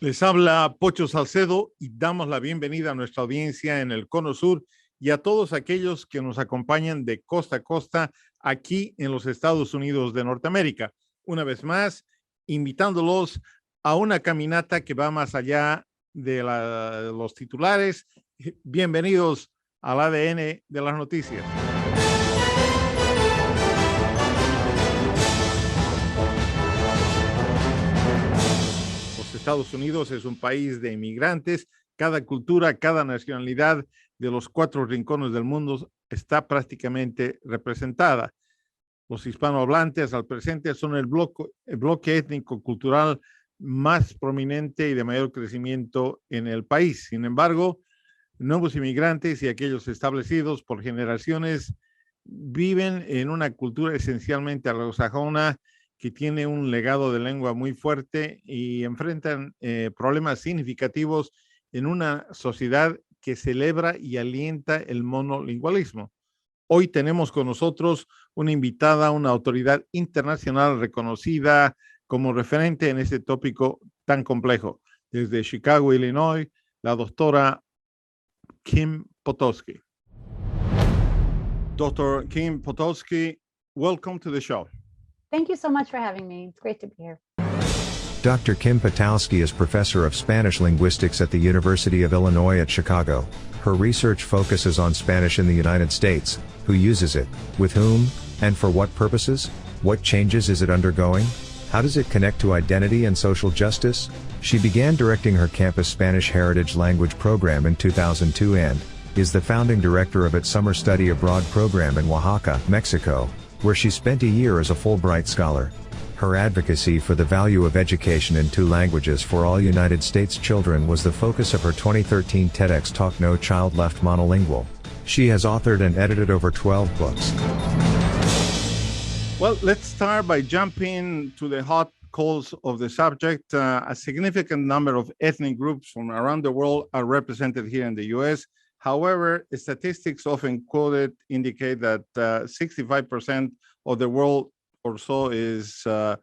Les habla Pocho Salcedo y damos la bienvenida a nuestra audiencia en el Cono Sur y a todos aquellos que nos acompañan de costa a costa aquí en los Estados Unidos de Norteamérica. Una vez más, invitándolos a una caminata que va más allá de los titulares. Bienvenidos al ADN de las noticias. Estados Unidos es un país de inmigrantes. Cada cultura, cada nacionalidad de los 4 rincones del mundo está prácticamente representada. Los hispanohablantes al presente son el bloque étnico-cultural más prominente y de mayor crecimiento en el país. Sin embargo, nuevos inmigrantes y aquellos establecidos por generaciones viven en una cultura esencialmente anglosajona que tiene un legado de lengua muy fuerte y enfrentan problemas significativos en una sociedad que celebra y alienta el monolingualismo. Hoy tenemos con nosotros una invitada, una autoridad internacional reconocida como referente en este tópico tan complejo. Desde Chicago, Illinois, la doctora Kim Potosky. Dr. Kim Potosky, welcome to the show. Thank you so much for having me. It's great to be here. Dr. Kim Potosky is professor of Spanish linguistics at the University of Illinois at Chicago. Her research focuses on Spanish in the United States, who uses it, with whom, and for what purposes, what changes is it undergoing, how does it connect to identity and social justice. She began directing her campus Spanish Heritage Language program in 2002 and is the founding director of its summer study abroad program in Oaxaca, Mexico, where she spent a year as a Fulbright scholar. Her advocacy for the value of education in 2 languages for all United States children was the focus of her 2013 TEDx talk No Child Left Monolingual. She has authored and edited over 12 books. Well, let's start by jumping to the hot coals of the subject. A significant number of ethnic groups from around the world are represented here in the U.S. However, statistics often quoted indicate that 65% of the world or so is at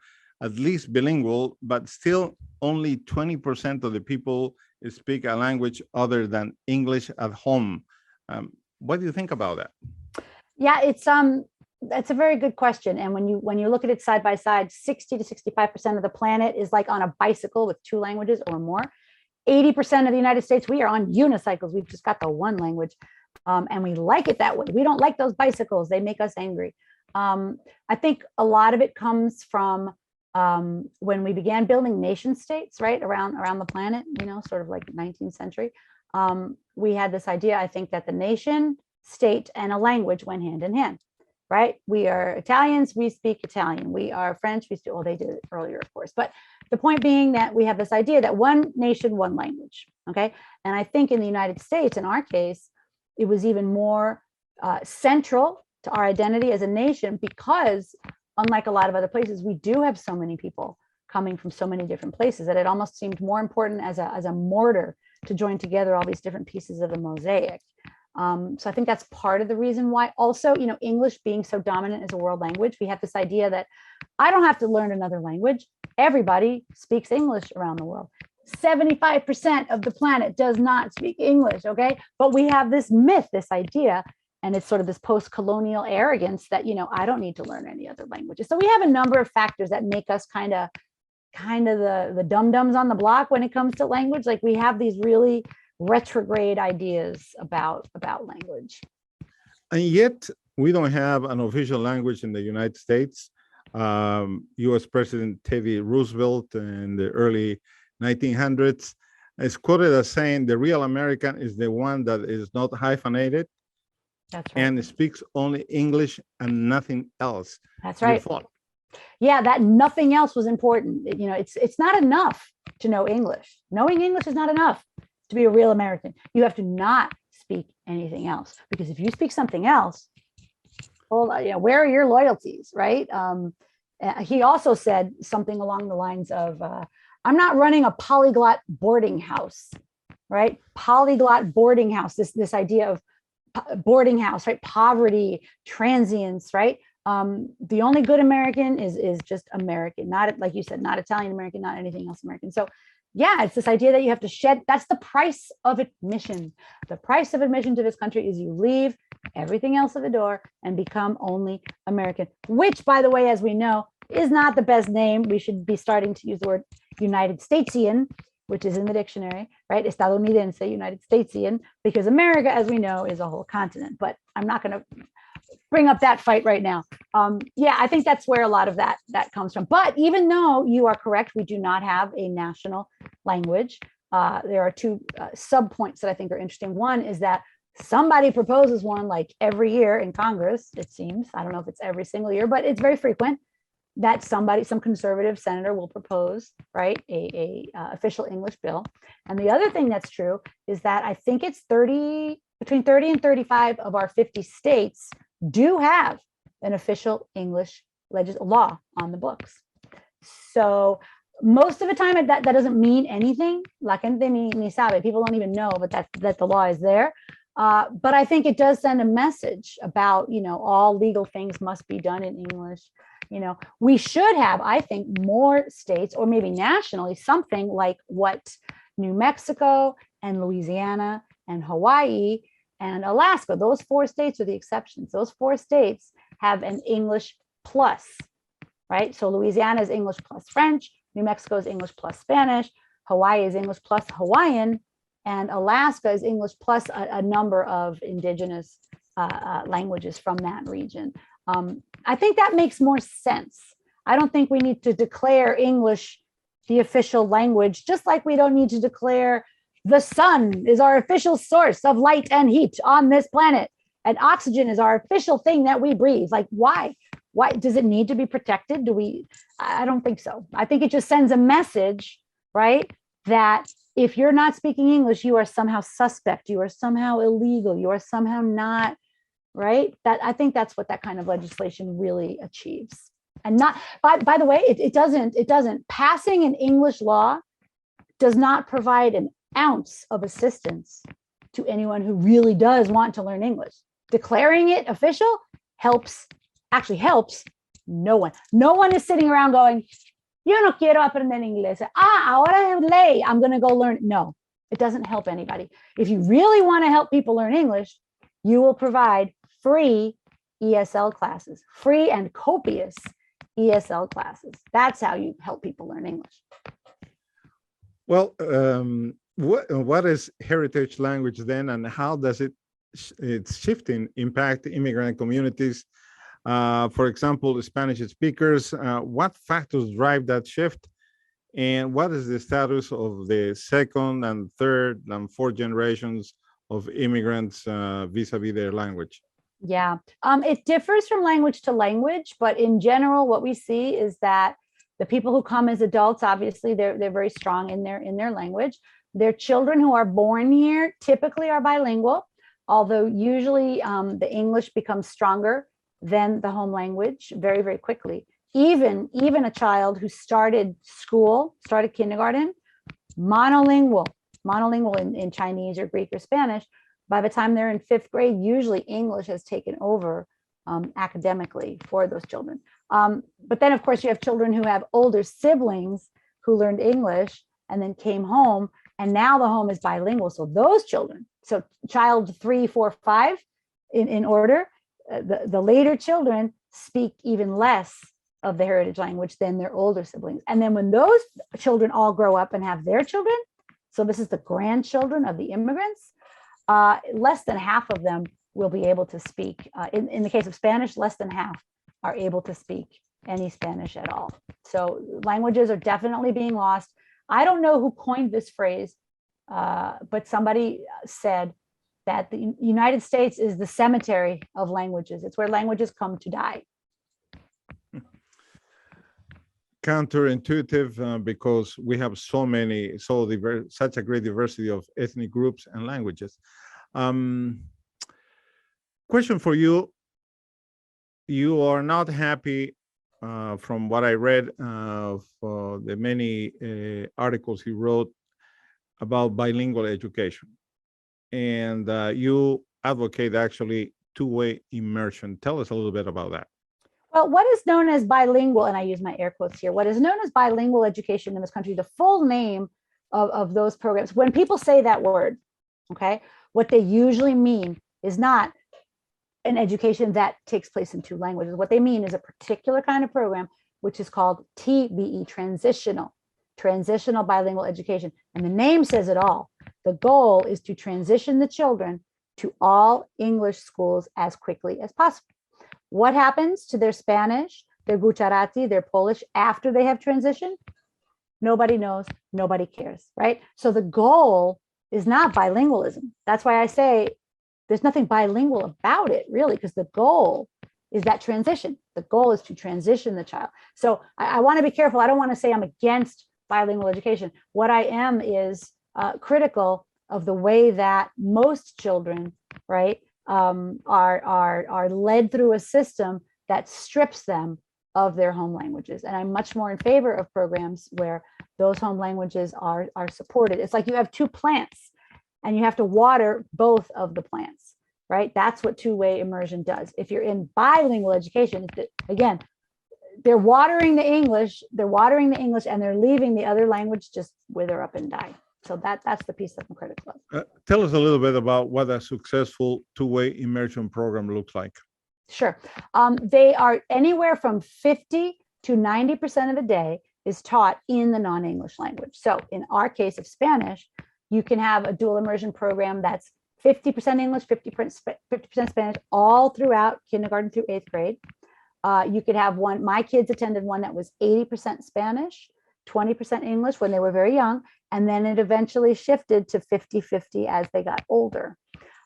least bilingual, but still only 20% of the people speak a language other than English at home. What do you think about that? Yeah, that's a very good question. And when you look at it side by side, 60 to 65% of the planet is like on a bicycle with 2 languages or more. 80% of the United States, we are on unicycles. We've just got the 1 language, and we like it that way. We don't like those bicycles. They make us angry. I think a lot of it comes from when we began building nation states, right, around the planet, sort of like 19th century. We had this idea, I think, that the nation, state, and a language went hand in hand, right? We are Italians, we speak Italian. We are French, well, they did it earlier, of course. But the point being that we have this idea that 1 nation, 1 language, okay? And I think in the United States, in our case, it was even more central to our identity as a nation because, unlike a lot of other places, we do have so many people coming from so many different places that it almost seemed more important as a mortar to join together all these different pieces of the mosaic. So I think that's part of the reason why. Also, English being so dominant as a world language, we have this idea that I don't have to learn another language. Everybody speaks English around the world. 75% of the planet does not speak English, okay? But we have this myth, this idea, and it's sort of this post-colonial arrogance that, I don't need to learn any other languages. So we have a number of factors that make us kind of the dum-dums on the block when it comes to language. Like we have these really retrograde ideas about language. And yet we don't have an official language in the United States. U.S. President Teddy Roosevelt in the early 1900s is quoted as saying the real American is the one that is not hyphenated. That's right. And speaks only English and nothing else. That's right. Yeah, that nothing else was important. It's not enough to know English. Knowing English is not enough to be a real American. You have to not speak anything else, because if you speak something else, where are your loyalties, right? He also said something along the lines of, I'm not running a polyglot boarding house, right? Polyglot boarding house, this idea of boarding house, right? Poverty, transience, right? The only good American is just American, not, like you said, not Italian American, not anything else American. So Yeah, it's this idea that you have to shed. That's the price of admission. The price of admission to this country is you leave everything else at the door and become only American, which, by the way, as we know, is not the best name. We should be starting to use the word United Statesian, which is in the dictionary, right? Estadounidense, United Statesian, because America, as we know, is a whole continent. But I'm not going to bring up that fight right now. Yeah, I think that's where a lot of that comes from. But even though you are correct, we do not have a national language. There are two sub points that I think are interesting. One is that somebody proposes one like every year in Congress, it seems. I don't know if it's every single year, but it's very frequent that some conservative senator will propose, right, a official English bill. And the other thing that's true is that I think it's between 30 and 35 of our 50 states do have an official English law on the books. So most of the time that doesn't mean anything. La gente ni sabe. People don't even know, but that the law is there. But I think it does send a message about, all legal things must be done in English. We should have, I think, more states, or maybe nationally, something like what New Mexico and Louisiana and Hawaii and Alaska, those 4 states are the exceptions. Those 4 states have an English plus, right? So Louisiana is English plus French, New Mexico is English plus Spanish, Hawaii is English plus Hawaiian, and Alaska is English plus a number of indigenous languages from that region. I think that makes more sense. I don't think we need to declare English the official language, just like we don't need to declare the sun is our official source of light and heat on this planet, and oxygen is our official thing that we breathe. Like, why? Why does it need to be protected? I don't think so. I think it just sends a message, right? That if you're not speaking English, you are somehow suspect, you are somehow illegal, you are somehow not, right? I think that's what that kind of legislation really achieves. And not, by the way, it doesn't, passing an English law does not provide an ounce of assistance to anyone who really does want to learn English. Declaring it official actually helps no one. No one is sitting around going, yo no quiero aprender inglés. Ahora es ley, I'm going to go learn. No, it doesn't help anybody. If you really want to help people learn English, you will provide free ESL classes, free and copious ESL classes. That's how you help people learn English. Well, what is heritage language then, and how does its shifting impact immigrant communities? For example, the Spanish speakers, what factors drive that shift? And what is the status of the second and third and fourth generations of immigrants vis-a-vis their language? Yeah, it differs from language to language, but in general, what we see is that the people who come as adults, obviously, they're very strong in their language. Their children who are born here typically are bilingual, although usually the English becomes stronger than the home language very, very quickly. Even a child who started kindergarten, monolingual in Chinese or Greek or Spanish, by the time they're in 5th grade, usually English has taken over academically for those children. But then, of course, you have children who have older siblings who learned English and then came home, and now the home is bilingual. So those children, so child 3, 4, 5 in order, the later children speak even less of the heritage language than their older siblings. And then when those children all grow up and have their children, so this is the grandchildren of the immigrants, less than half of them will be able to speak. In the case of Spanish, less than half are able to speak any Spanish at all. So languages are definitely being lost. I don't know who coined this phrase, but somebody said that the United States is the cemetery of languages. It's where languages come to die. Counterintuitive, because we have such a great diversity of ethnic groups and languages. Question for you. You are not happy, from what I read, for the many articles he wrote about bilingual education. And you advocate actually two-way immersion. Tell us a little bit about that. Well, what is known as bilingual, and I use my air quotes here, what is known as bilingual education in this country, the full name of those programs. When people say that word, okay, what they usually mean is not an education that takes place in two languages. What they mean is a particular kind of program, which is called TBE, transitional bilingual education. And the name says it all. The goal is to transition the children to all English schools as quickly as possible. What happens to their Spanish, their Gujarati, their Polish after they have transitioned? Nobody knows, nobody cares, right? So the goal is not bilingualism. That's why I say there's nothing bilingual about it, really, because the goal is that transition. The goal is to transition the child. So I want to be careful. I don't want to say I'm against bilingual education. What I am is critical of the way that most children, right, are led through a system that strips them of their home languages. And I'm much more in favor of programs where those home languages are supported. It's like you have two plants and you have to water both of the plants, right? That's what two-way immersion does. If you're in bilingual education, again, they're watering the English, and they're leaving the other language just wither up and die. So that's the piece that I'm critical of. Tell us a little bit about what a successful two-way immersion program looks like. Sure. They are anywhere from 50 to 90% of the day is taught in the non-English language. So in our case of Spanish, you can have a dual immersion program that's 50% English, 50% Spanish, all throughout kindergarten through 8th grade. You could have one, my kids attended one that was 80% Spanish, 20% English when they were very young, and then it eventually shifted to 50-50 as they got older.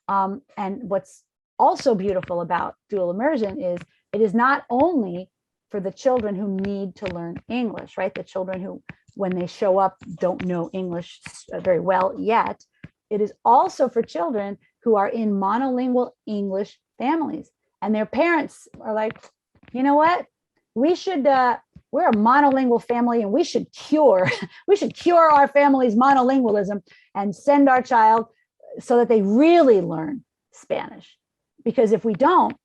And what's also beautiful about dual immersion is it is not only for the children who need to learn English, right? The children who, when they show up, don't know English very well yet. It is also for children who are in monolingual English families. And their parents are like, you know what? We should, we're a monolingual family and we should cure our family's monolingualism and send our child so that they really learn Spanish. Because if we don't,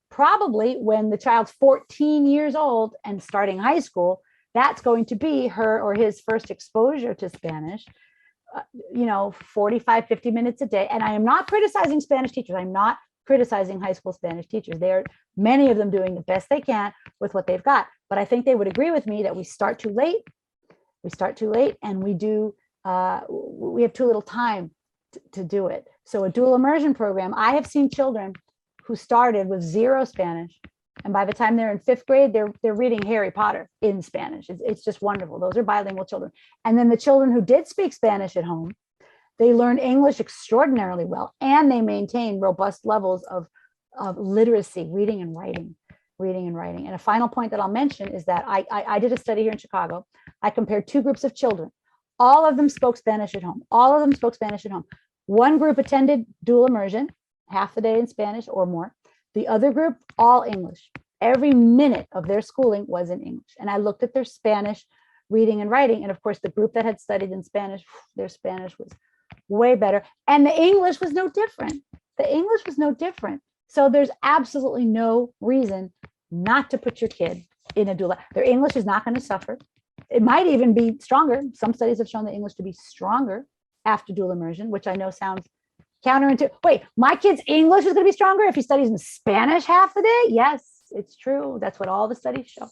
probably when the child's 14 years old and starting high school, that's going to be her or his first exposure to Spanish, 45, 50 minutes a day. And I am not criticizing Spanish teachers. I'm not criticizing high school Spanish teachers. They're, many of them, doing the best they can with what they've got. But I think they would agree with me that we start too late. And we have too little time to do it. So a dual immersion program, I have seen children who started with 0 Spanish, and by the time they're in 5th grade, they're reading Harry Potter in Spanish. It's just wonderful. Those are bilingual children. And then the children who did speak Spanish at home, they learned English extraordinarily well, and they maintain robust levels of literacy, reading and writing. And a final point that I'll mention is that I did a study here in Chicago. I compared 2 groups of children. All of them spoke Spanish at home. One group attended dual immersion, half the day in Spanish or more. The other group, all English. Every minute of their schooling was in English. And I looked at their Spanish reading and writing. And of course, the group that had studied in Spanish, their Spanish was way better. And the English was no different. So there's absolutely no reason not to put your kid in a dual. Their English is not going to suffer. It might even be stronger. Some studies have shown the English to be stronger after dual immersion, which I know sounds counterintuitive. Wait, my kid's English is going to be stronger if he studies in Spanish half the day? Yes, it's true. That's what all the studies show.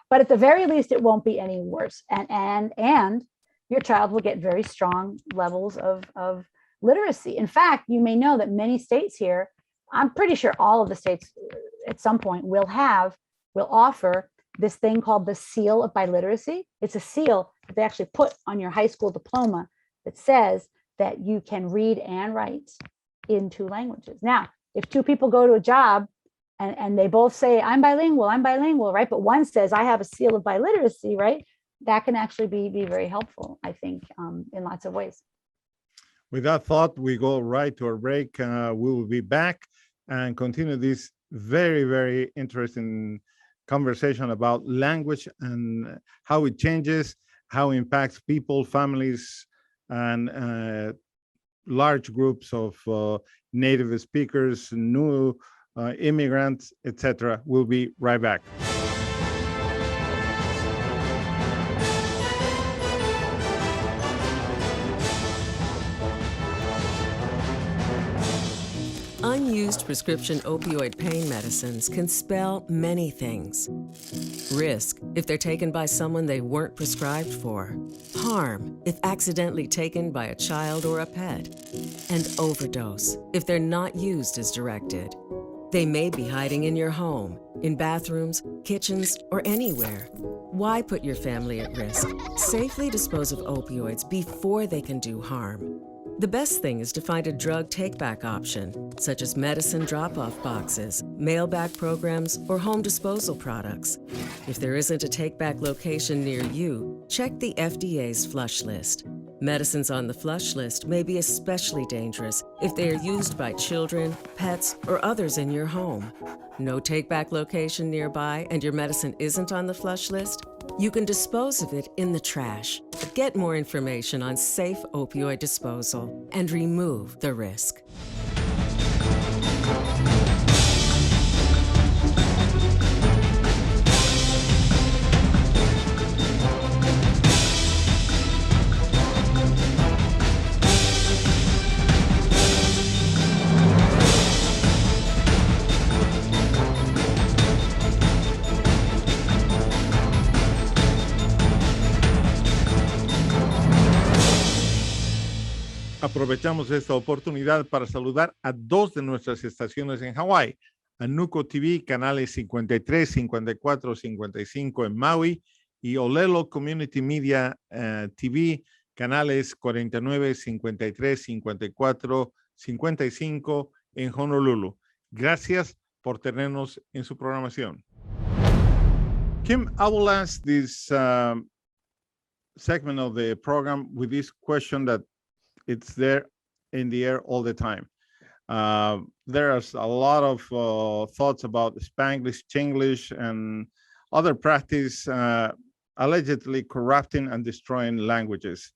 But at the very least, it won't be any worse. And your child will get very strong levels of literacy. In fact, you may know that many states here, I'm pretty sure all of the states at some point will offer this thing called the seal of biliteracy. It's a seal that they actually put on your high school diploma that says that you can read and write in 2 languages. Now, if 2 people go to a job and they both say, I'm bilingual, right? But one says, I have a seal of biliteracy, right? That can actually be very helpful, I think, in lots of ways. With that thought, we go right to our break. We will be back and continue this very, very interesting conversation about language and how it changes, how it impacts people, families, and large groups of native speakers, new immigrants, etc. We'll be right back. Unused prescription opioid pain medicines can spell many things. Risk, if they're taken by someone they weren't prescribed for. Harm, if accidentally taken by a child or a pet. And overdose, if they're not used as directed. They may be hiding in your home, in bathrooms, kitchens, or anywhere. Why put your family at risk? Safely dispose of opioids before they can do harm. The best thing is to find a drug take-back option, such as medicine drop-off boxes, mail-back programs, or home disposal products. If there isn't a take-back location near you, check the FDA's flush list. Medicines on the flush list may be especially dangerous if they are used by children, pets, or others in your home. No take-back location nearby and your medicine isn't on the flush list? You can dispose of it in the trash. Get more information on safe opioid disposal and remove the risk. Aprovechamos esta oportunidad para saludar a dos de nuestras estaciones en Hawái, a Nuco TV, canales 53, 54, 55 en Maui, y Olelo Community Media TV, canales 49, 53, 54, 55 en Honolulu. Gracias por tenernos en su programación. Kim, I will ask this segment of the program with this question that it's there in the air all the time. There's a lot of thoughts about Spanglish, Chinglish, and other practice allegedly corrupting and destroying languages.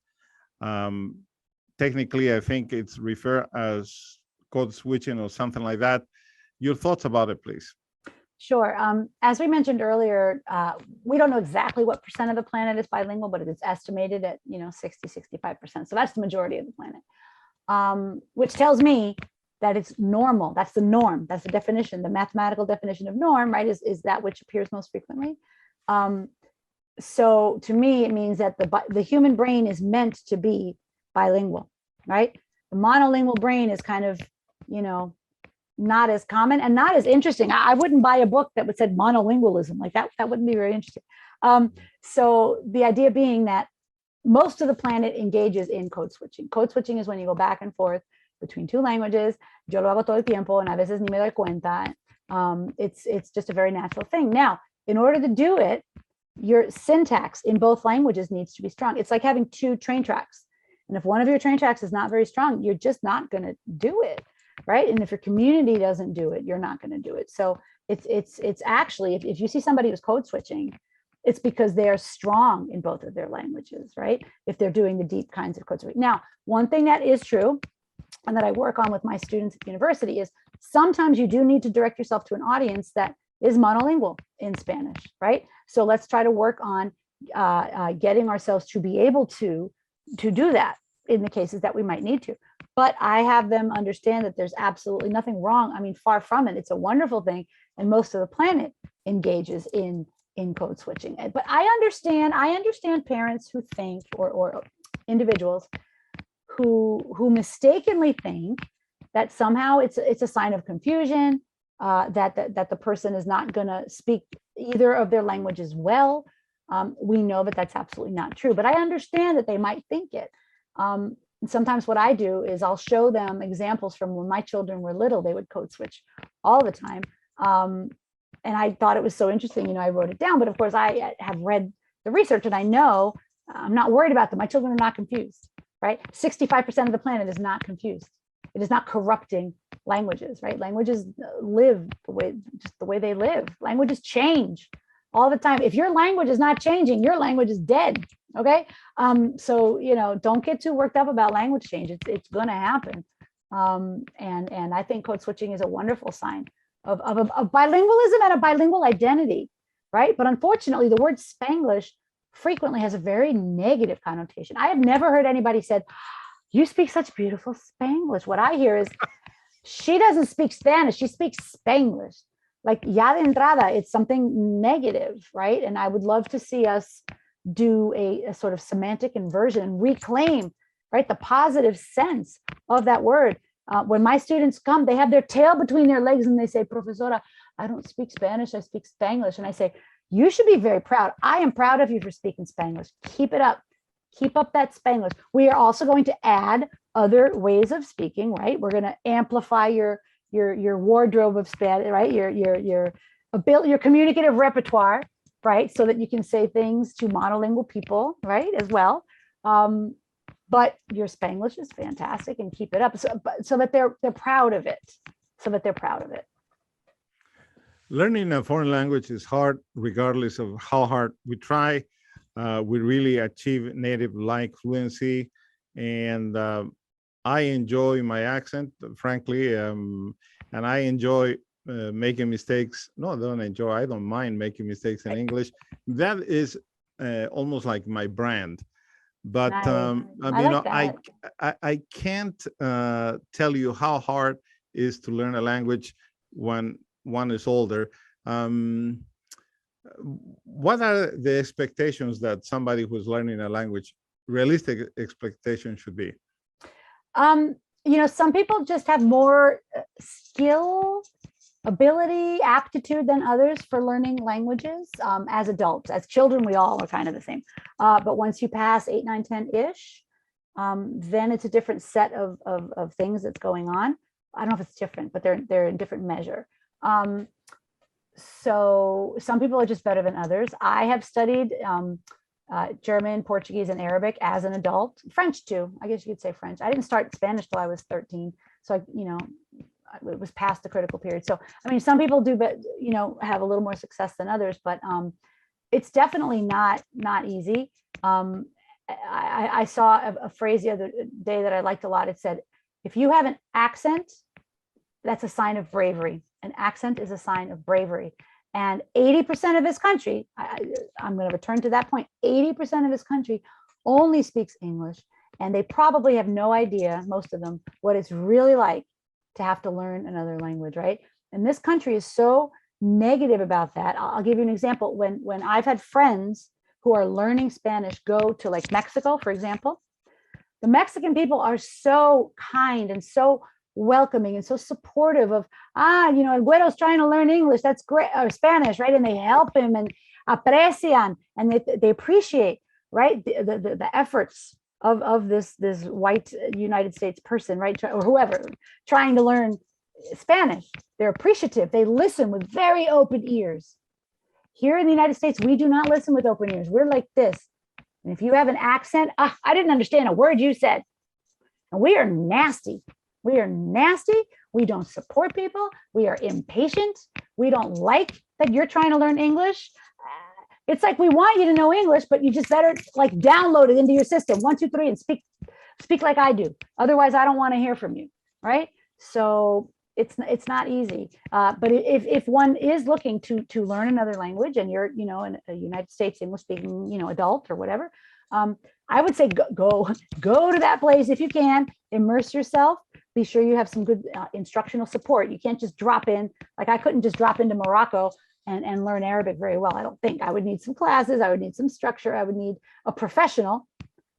Technically, I think it's referred as code switching or something like that. Your thoughts about it, please. Sure. As we mentioned earlier, we don't know exactly what percent of the planet is bilingual, but it's estimated at 60, 65%. So that's the majority of the planet, which tells me that it's normal. That's the norm. That's the definition. The mathematical definition of norm, right, is that which appears most frequently. So to me, it means that the human brain is meant to be bilingual, right? The monolingual brain is kind of, not as common and not as interesting. I wouldn't buy a book that would said monolingualism like that. That wouldn't be very interesting. So the idea being that most of the planet engages in code switching. Code switching is when you go back and forth between two languages. Yo lo hago todo el tiempo, and a veces ni me doy cuenta. It's just a very natural thing. Now, in order to do it, your syntax in both languages needs to be strong. It's like having two train tracks. And if one of your train tracks is not very strong, you're just not going to do it. Right. And if your community doesn't do it, you're not going to do it. So it's actually, if you see somebody who's code switching, it's because they are strong in both of their languages, right? If they're doing the deep kinds of code switching. Now, one thing that is true and that I work on with my students at university is sometimes you do need to direct yourself to an audience that is monolingual in Spanish, right? So let's try to work on getting ourselves to be able to do that in the cases that we might need to. But I have them understand that there's absolutely nothing wrong. I mean, far from it. It's a wonderful thing. And most of the planet engages in code switching. But I understand parents who think, or individuals who mistakenly think that somehow it's a sign of confusion, that the person is not going to speak either of their languages well. We know that that's absolutely not true. But I understand that they might think it. Sometimes what I do is I'll show them examples from when my children were little. They would code switch all the time. And I thought it was so interesting, I wrote it down, but of course I have read the research and I know I'm not worried about them. My children are not confused, right? 65% of the planet is not confused. It is not corrupting languages, right? Languages live the way they live. Languages change all the time. If your language is not changing, your language is dead. Okay. So, don't get too worked up about language change. It's going to happen. And I think code switching is a wonderful sign of bilingualism and a bilingual identity, right? But unfortunately, the word Spanglish frequently has a very negative connotation. I have never heard anybody said, you speak such beautiful Spanglish. What I hear is, She doesn't speak Spanish, she speaks Spanglish. Like, ya de entrada, it's something negative, right? And I would love to see us do a sort of semantic inversion and reclaim, right, the positive sense of that word. When my students come, they have their tail between their legs and they say, Profesora, I don't speak Spanish, I speak Spanglish. And I say, you should be very proud. I am proud of you for speaking Spanglish. Keep it up. Keep up that Spanglish. We are also going to add other ways of speaking, right? We're going to amplify your wardrobe of Spanish, right? Your communicative repertoire, right? So that you can say things to monolingual people, right? As well. But your Spanglish is fantastic, and keep it up so that they're proud of it. So that they're proud of it. Learning a foreign language is hard, regardless of how hard we try. We really achieve native-like fluency, and I enjoy my accent, frankly, and I enjoy making mistakes. No, I don't enjoy. I don't mind making mistakes in English. That is almost like my brand. But I can't tell you how hard it is to learn a language when one is older. What are the expectations that somebody who's learning a language, realistic expectations should be? Some people just have more skill, ability, aptitude than others for learning languages as adults. As children, we all are kind of the same. But once you pass 8, 9, 10-ish, then it's a different set of things that's going on. I don't know if it's different, but they're in different measure. So some people are just better than others. I have studied German, Portuguese, and Arabic as an adult. French too. I guess you could say French. I didn't start Spanish till I was 13. So it was past the critical period. So, I mean, some people do, but have a little more success than others, but it's definitely not easy. I saw a phrase the other day that I liked a lot. It said, if you have an accent, that's a sign of bravery. An accent is a sign of bravery. And 80% of this country, I'm going to return to that point, 80% of this country only speaks English, and they probably have no idea, most of them, what it's really like to have to learn another language, right? And this country is so negative about that. I'll give you an example. When I've had friends who are learning Spanish go to like Mexico, for example, the Mexican people are so kind and so welcoming and so supportive of, El Güero's trying to learn English, that's great, or Spanish, right? And they help him and aprecian, and they appreciate, right, the efforts of this white United States person, right, or whoever trying to learn Spanish. They're appreciative. They listen with very open ears. Here in the United States, we do not listen with open ears. We're like this. And if you have an accent, I didn't understand a word you said. And we are nasty. We are nasty. We don't support people. We are impatient. We don't like that you're trying to learn English. It's like we want you to know English, but you just better like download it into your system. 1, 2, 3, and speak like I do. Otherwise, I don't want to hear from you, right? So it's not easy. But if one is looking to learn another language, and you're a United States English speaking adult or whatever, I would say go to that place if you can. Immerse yourself. Be sure you have some good instructional support. You can't just drop in. Like I couldn't just drop into Morocco and learn Arabic very well. I don't think. I would need some classes. I would need some structure. I would need a professional,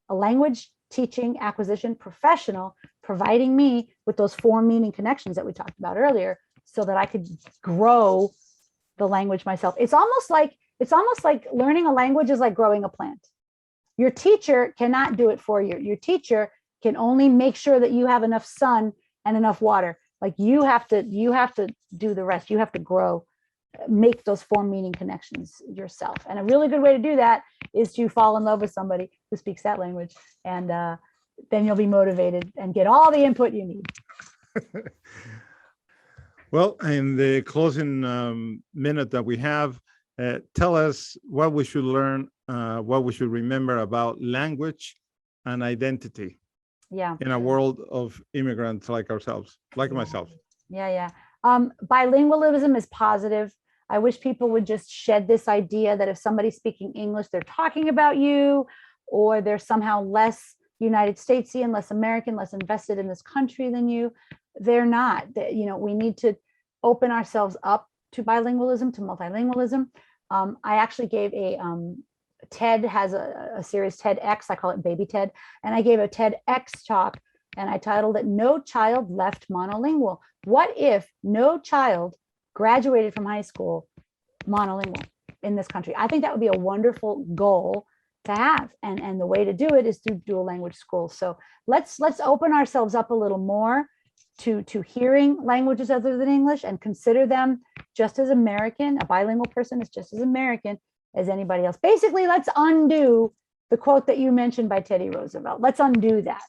a language teaching acquisition professional, providing me with those form meaning connections that we talked about earlier, so that I could grow the language myself. It's almost like learning a language is like growing a plant. Your teacher cannot do it for you. Your teacher can only make sure that you have enough sun and enough water. Like you have to do the rest. You have to grow, make those form meaning connections yourself. And a really good way to do that is to fall in love with somebody who speaks that language. And then you'll be motivated and get all the input you need. Well, in the closing minute that we have, tell us what we should learn, what we should remember about language and identity. Yeah. In a world of immigrants like ourselves, like myself. Yeah. Bilingualism is positive. I wish people would just shed this idea that if somebody's speaking English, they're talking about you, or they're somehow less United Statesian, less American, less invested in this country than you. they're not. You know, we need to open ourselves up to bilingualism, to multilingualism. I actually gave a TED has a series, TEDx, I call it Baby TED, and I gave a TEDx talk, and I titled it "No Child Left Monolingual." What if no child graduated from high school monolingual in this country? I think that would be a wonderful goal to have, and the way to do it is through dual language schools. So let's open ourselves up a little more to hearing languages other than English, and consider them just as American. A bilingual person is just as American as anybody else. Basically, let's undo the quote that you mentioned by Teddy Roosevelt. Let's undo that.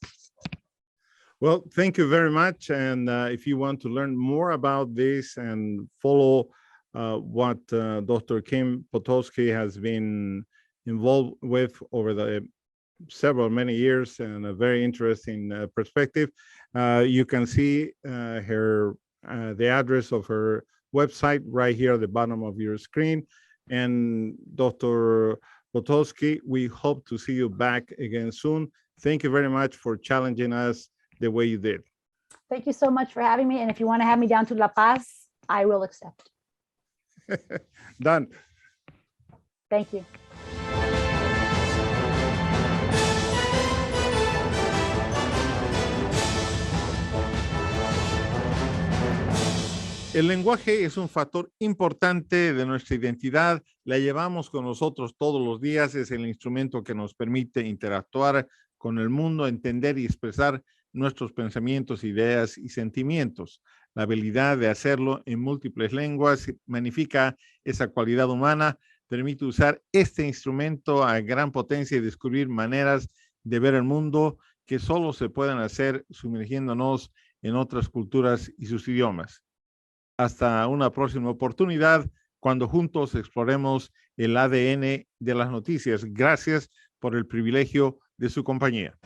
Well, thank you very much. And if you want to learn more about this and follow what Dr. Kim Potosky has been involved with over the many years, and a very interesting perspective, you can see the address of her website right here at the bottom of your screen. And Dr. Potosky, we hope to see you back again soon. Thank you very much for challenging us the way you did. Thank you so much for having me. And if you want to have me down to La Paz, I will accept. Done. Thank you. El lenguaje es un factor importante de nuestra identidad, la llevamos con nosotros todos los días, es el instrumento que nos permite interactuar con el mundo, entender y expresar nuestros pensamientos, ideas y sentimientos. La habilidad de hacerlo en múltiples lenguas magnifica esa cualidad humana, permite usar este instrumento a gran potencia y descubrir maneras de ver el mundo que solo se pueden hacer sumergiéndonos en otras culturas y sus idiomas. Hasta una próxima oportunidad cuando juntos exploremos el ADN de las noticias. Gracias por el privilegio de su compañía.